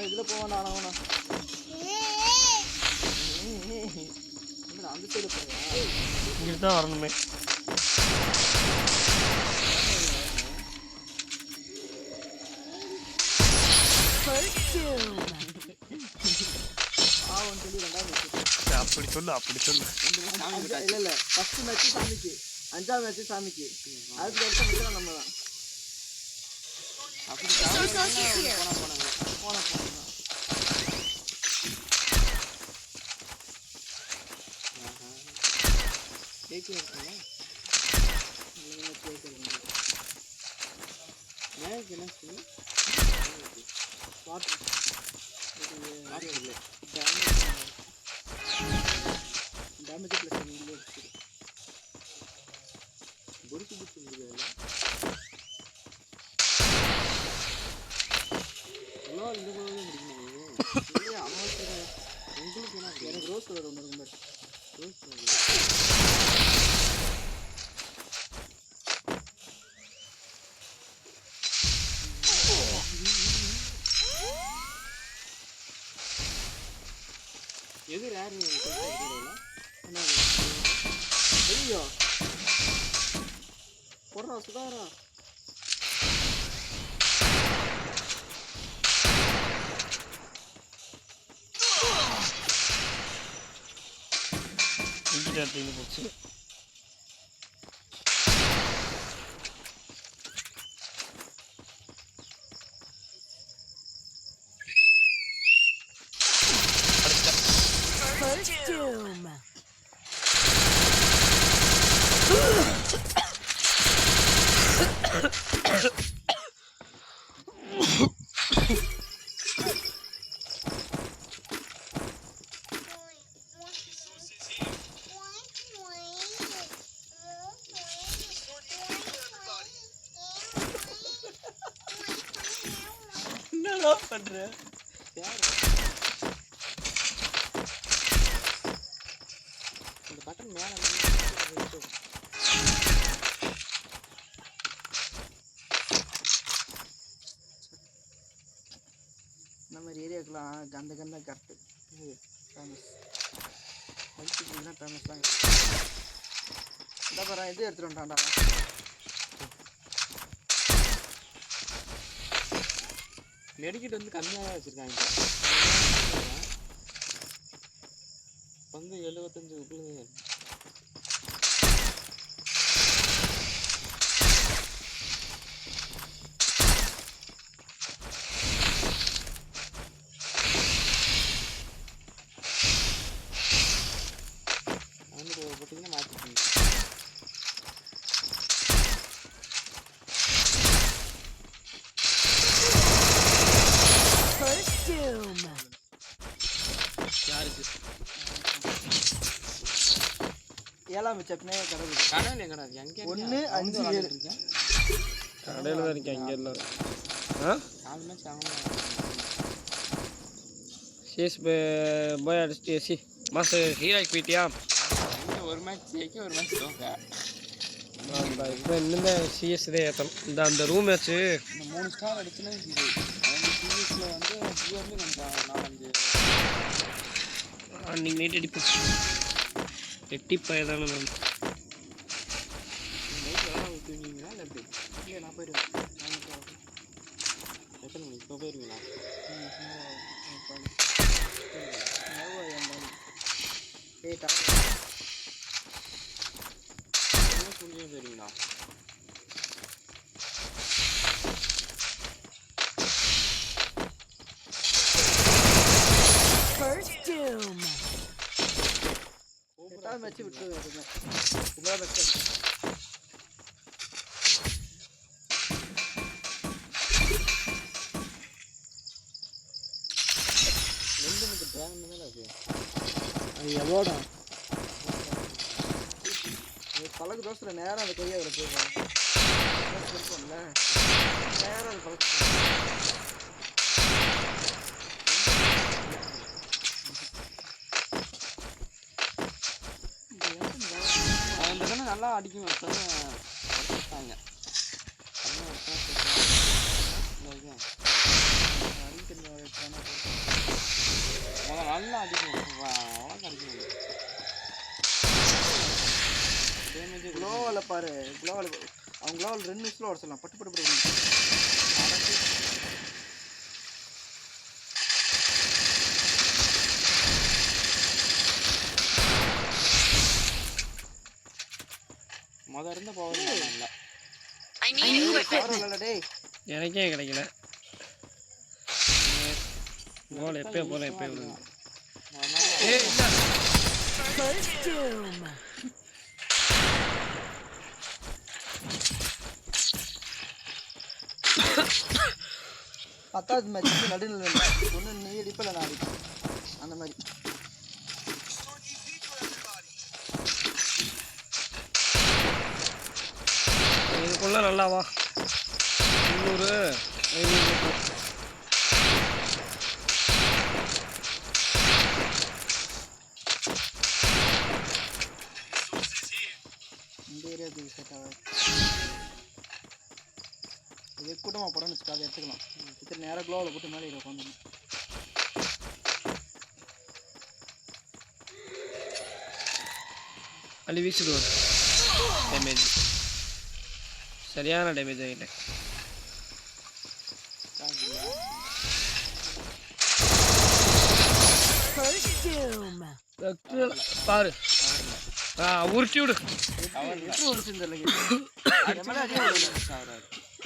இதுல போவானா அவனா அந்த சைடு போறியா இங்க தான் வரணுமே அப்படி சொல்லு இல்ல ஃபர்ஸ்ட் மேட்ச் சாமிக்கு அஞ்சாவது மேட்ச் சாமிக்கு அதுக்கு அடுத்த மேட்ச் நம்ம தான் அப்படி போனா கேக்கு இருக்குல்ல மேட்ச் என்ன சொல்லு வாட்டர் இல்லை டேமேஜ் ப்ளஸ் நீங்களே எடுத்துரு பொறுத்து பிடிச்சி முடியாது எவ்வளோ இந்த குழந்தை முடிக்கணும் இல்லையா அவன் உங்களுக்கு என்ன எனக்கு ரோஸ் கலர் ஒன்று இருக்கும் பட் ரோஸ் கலர் எது ரேர் என்ன ஐயோ போடுறா சுதாரா போச்சு Doom. என்னடா பண்ற பட்டன் மேலே இந்த மாதிரி ஏரியாவுக்குலாம் கந்த கரெக்டு ஃபேமஸ் தான் ஃபேமஸ்லாம் இந்த பாரு இது எடுத்துகிட்டு வந்துட்டான்டா மெடிக்கிட் வந்து கம்மியாக தான் வச்சுருக்காங்க வந்து 75 பார்த்தீங்கன்னா மாற்றிக்கிங்க யாருக்கு 7ஆம் செப்னே கடையில் எங்கடா எங்கே 1 5 7 இருக்கேன் கடையில் தான் இருக்கேன் இங்கே இல்லை சிஎஸ் போய் அடிச்சுட்டு சி மாஸ்டர் ஹீராய்க்கு போயிட்டியா ஒரு மேட்ச் ஜெயிக்க ஒரு மேட்ச் தோக்க இப்போ இன்னும் சிஎஸ் தான் ஏற்றணும் இந்த அந்த ரூம் மேட்ச்சு இந்த 3 ஸ்டார் அடிச்சுன்னா சிஎஸில் வந்து ஜிஆர்லேயும் கொஞ்சம் 4-5 அன்றைக்கி நைட் அடிப்போம் எட்டிப்பாய் தானே நான் நைட் தூங்குவீங்களா இல்லை எப்படி இல்லை நான் போயிடுவேன் எத்தனை மணி இப்போ போயிடுவீங்களா போயிருவீங்களா மேட்ச் விட்டு அது எவ்வளோடா பழகு தோசையில் நேரம் அந்த கையை அதில் போயிருப்பாங்க நேரம் அது பழகு நல்லா அடிக்கும் வச்சாங்க அடிக்க நல்லா அடிக்கும் அவ்வளோ அடிக்கும் டேமேஜ் க்ளோவில் பாரு க்ளோவில் அவங்க க்ளோவில் 2 நிமிஷத்தில் உடச்சிடலாம் பட்டு பட்டு பட்டு மொதல் இருந்த பவர் நல்லா டேய் எனக்கே கிடைக்கல கோல் எப்போ போகிறேன் எப்போ விழுது பத்தாவது மேட்ச் நடுநிலை ஒன்று நீ அடிப்பில் நான் அடிப்பேன் அந்த மாதிரி இதுக்குள்ள நல்லாவா 300 500 இந்த ஏரியாவுக்கு செட் ஆகாது இதே கூட்டமாக போகிறோன்னு வச்சுக்கா அதை எடுத்துக்கலாம் இத்தனை நேரம் க்ளோவில் போட்டு மேலே உட்காந்துணும் அள்ளி வீசிடுவோம் டேமேஜ் சரியான டேமேஜ் ஆகிட்டேன் பாரு உருட்டி விடு எப்படி ஒழிச்சுன்னு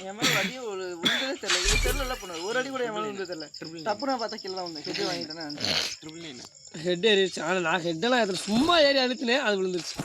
என் மேலே அடி ஒரு உண்டதே தெரியல தெரியல பண்ணுவார் ஒரு அடி கூட என் மேலே உண்டு தெரியல தப்பு நான் பார்த்தா கீழே தான் வந்து ஹெட் வாங்கிட்டேன் ஹெட் ஏறிடுச்சு ஆனால் நான் ஹெட்டெல்லாம் அதில் சும்மா ஏறி அழுத்தினேன் அது விழுந்துருச்சு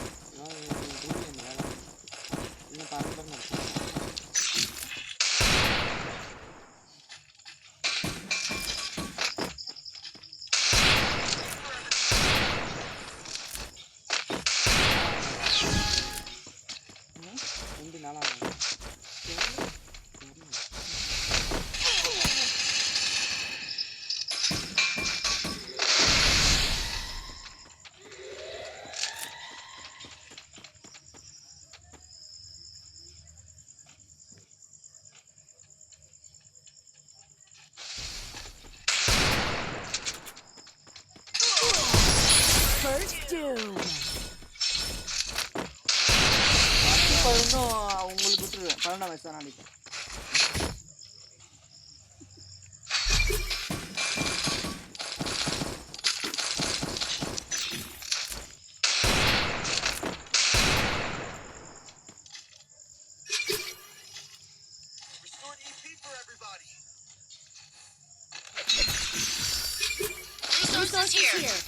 இன்னும் உங்களுக்கு விட்டுருவேன் 12ஆம் வயசு தான் அடிப்பேன் Resources here.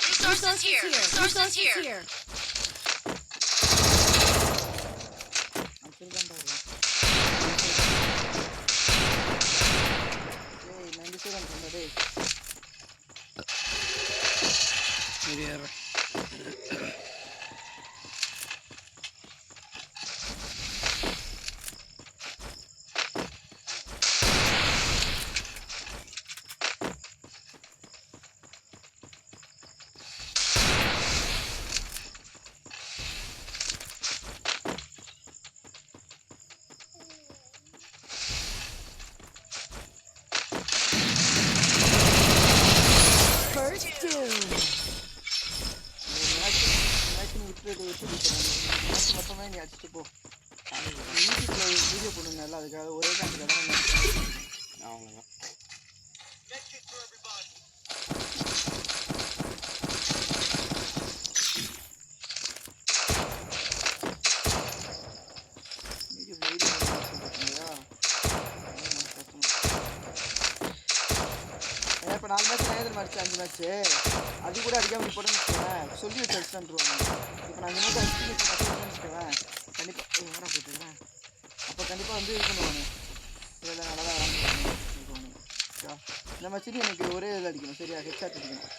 Resources here. Resources here. மொத்தமே நீ அடிச்சுட்டு போ யூடியூப்ல வீடியோ போடுங்க அதுக்காக ஒரே காரணத்துக்காக அவ்வளோதான் இப்போ 4 மேட்ச் நேரம் அடிச்சு 5 மேட்ச்சு அது கூட அடிக்காமல் போட்டோன்னு வச்சுக்கோவேன் சொல்லி வச்சு அடிச்சுட்டுருவாங்க இப்போ நான் 5 மேட்ச் அடிச்சுட்டு வச்சுக்கோவேன் கண்டிப்பாக நேரம் போட்டுக்கிறேன் அப்போ கண்டிப்பாக வந்து இது பண்ணுவாங்க இதெல்லாம் நல்லா தான் விளாண்டுருவாங்க இந்த மேட்ச்சு எனக்கு ஒரே இதில் அடிக்கணும் சரியா ஹெட்ஷாட் அடிக்கணும்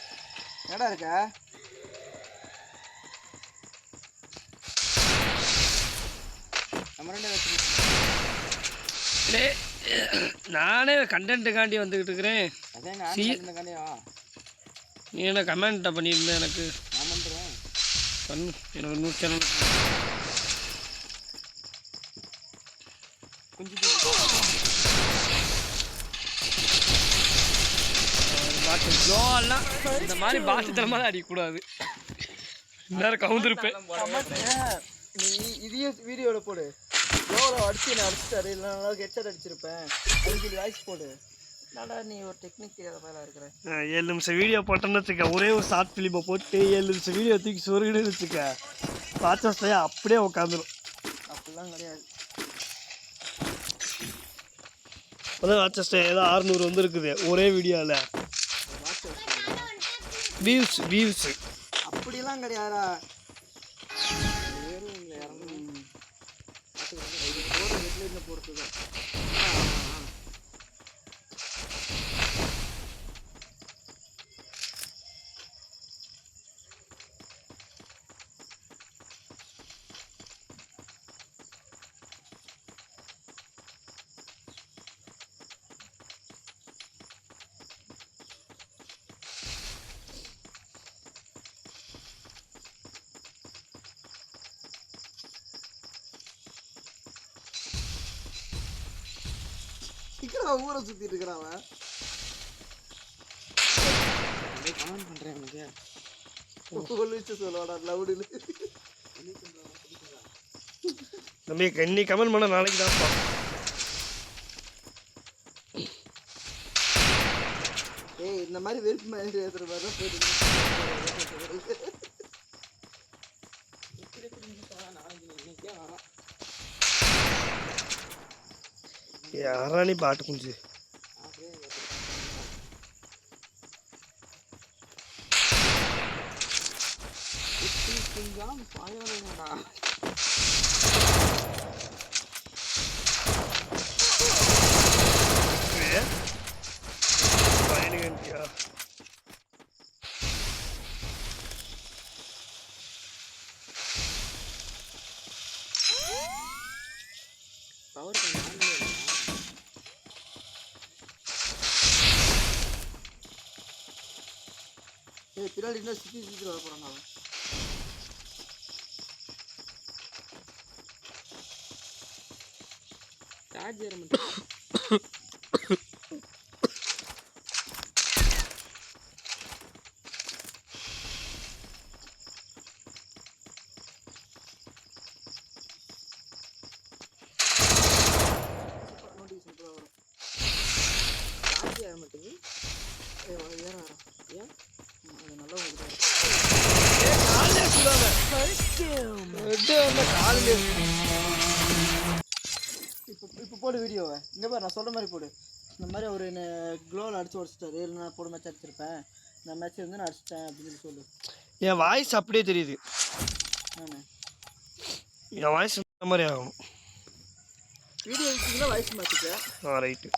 என்னடா இருக்கா நம்ம 2 நானே கண்டென்ட்டுக்காண்டி வந்துக்கிட்டு இருக்கிறேன் நீ என்ன கமெண்ட்டை பண்ணியிருந்தேன் எனக்கு பண்ணு எனக்கு 100 சேனல் கொஞ்சம் க்ளோவெல்லாம் இந்த மாதிரி பாட்டுத்தனமாக அடிக்கக்கூடாது. நேரம் கவுந்துருப்பேன். நீ இதையும் வீடியோவில் போடு. க்ளோவில் அடிச்சு நான் அடிச்சிட்டாரு, இல்லைனா ஹெட்செட் அடிச்சிருப்பேன் அதுக்கு சொல்லி வாய்ஸ் போடு. என்னடா நீ ஒரு டெக்னிக் தெரியாத மாதிரி இருக்கிற. 7 நிமிஷம் வீடியோ போட்டோன்னு வச்சுக்க, ஒரே ஒரு ஷார்ட் ஃபிலிமை போட்டு 7 நிமிஷம் வீடியோ தூக்கி சொருகின்னு வச்சுக்க, வாட்சஸ் அப்படியே உட்காந்துரும். அப்படிலாம் கிடையாது. அதான் வாட்சஸ் ஏதோ 600 வந்துருக்குது ஒரே வீடியோவில். வியூஸ் அப்படிலாம் கிடையாதா? பொறுத்துதான். ஊரை சுத்திட்டு இருக்கிறான். கமெண்ட் பண்றேன் எனக்கு சொல்லுவாடா லவுடுல. தம்பி கண்ணி கமெண்ட் பண்ண நாளைக்கு தான்ப்பா. ஏய் இந்த மாதிரி வெறுப்பு மாதிரி ஏத்துற மாதிரி தான் போயிட்டு யாரா நீ பாட்டு குஞ்சு. பவர் பின்னாடி இன்னும் சுற்றி வர போகிறாங்க. சார்ஜர் மட்டும் இப்போ போடு வீடியோவை. இங்கே பாரு நான் சொல்கிற மாதிரி போடு. இந்த மாதிரி ஒரு க்ளோவில் அடிச்சு உடச்சிட்டாரு, இல்லை நான் போட மேட்ச் அடிச்சிருப்பேன், நான் மேட்ச் வந்து நான் அடிச்சிட்டேன் அப்படின்னு சொல்லி. என் வாய்ஸ் அப்படியே தெரியுது. என் வாய்ஸ் இந்த மாதிரி ஆகும். வீடியோ வச்சிங்கன்னா வாய்ஸ் மாற்றிக்க. ரைட்டு.